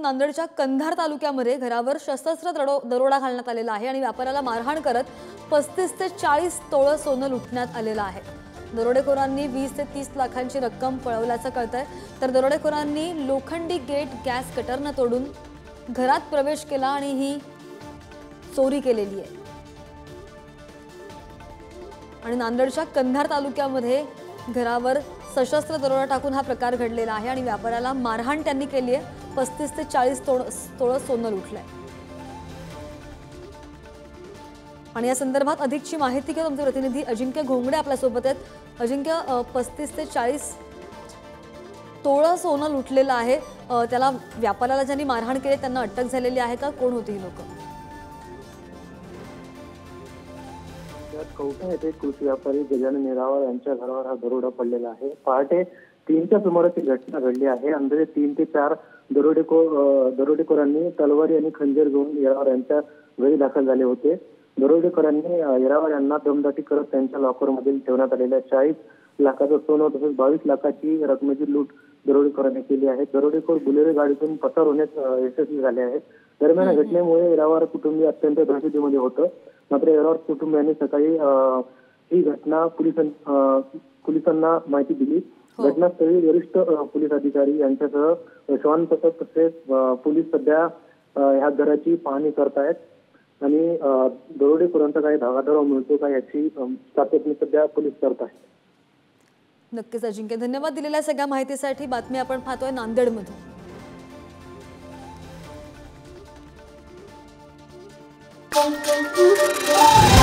नांदेडच्या कंधार तालुक्यामध्ये घरावर सशस्त्र दरोडा घालण्यात आलेला आहे आणि व्यापाऱ्याला मारहाण करत 35 ते 40 तोळ सोनं लुटण्यात आलेलं आहे। दरोडेखोरांनी 20 ते 30 लाखांची रक्कम पळवल्याचं कळतंय। तर दरोडेखोरांनी लोखंडी गेट गॅस कटरने तोडून घरात प्रवेश केला आणि ही चोरी केलेली आहे। आणि नांदेडच्या कंधार तालुक्यामध्ये घरावर सशस्त्र दरोडा टाकून हा प्रकार घडलेला आहे आणि व्यापाऱ्याला मारहाण त्यांनी केली आहे। 35 ते 40 तोळ सोनं लुटलंय। आणि या संदर्भात अधिकची माहिती घेऊन आमचे प्रतिनिधी अजिंक्य घोंगडे आपल्या सोबत आहेत। अजिंक्य, 35 ते 40 तोळ सोनं लुटलेलं आहे, त्याला व्यापाऱ्याला ज्यांनी मारहाण केली त्यांना अटक झालेली आहे का? कोण होती ही लोक? कवठा येथे कृषी व्यापारी गजानन निरावर यांच्या घरावर हा दरोडा पडलेला आहे। पहाटे 3च्या सुमारास ही घटना घडली आहे। अंदाजे 3 ते 4 दरोडेखोरांनी तलवारी आणि खंजीर घेऊन निरावर यांच्या घरी दाखल झाले होते। दरोडेखोरांनी निरावर यांना दमदाटी करत त्यांच्या लॉकरमध्ये ठेवण्यात आलेल्या 40 लाखाचं सोनं तसेच 22 लाखाची रकमेची लूट दरोडेखोरांनी केली आहे। दरोडेखोर बुलेरो गाडीतून पसार होण्यास यशस्वी झाले आहेत। दरम्यान या घटनेमुळे निरावर कुटुंबीय अत्यंत दहशतीमध्ये होतं। मात्र निरावर कुटुंबियांनी सकाळी ही घटना पोलिसांना माहिती दिली। घटनास्थळी वरिष्ठ पोलीस अधिकारी यांच्यासह श्वान पथक तसेच पोलीस सध्या ह्या घराची पाहणी करतायत आणि दरोडेखोरांचा काही धागाधोरणाव मिळतो का याची चाचपणी सध्या पोलीस करत आहेत। नक्कीच अजिंक्य, धन्यवाद दिलेल्या सगळ्या माहितीसाठी। बातमी आपण पाहतोय नांदेडमधून। Thank you.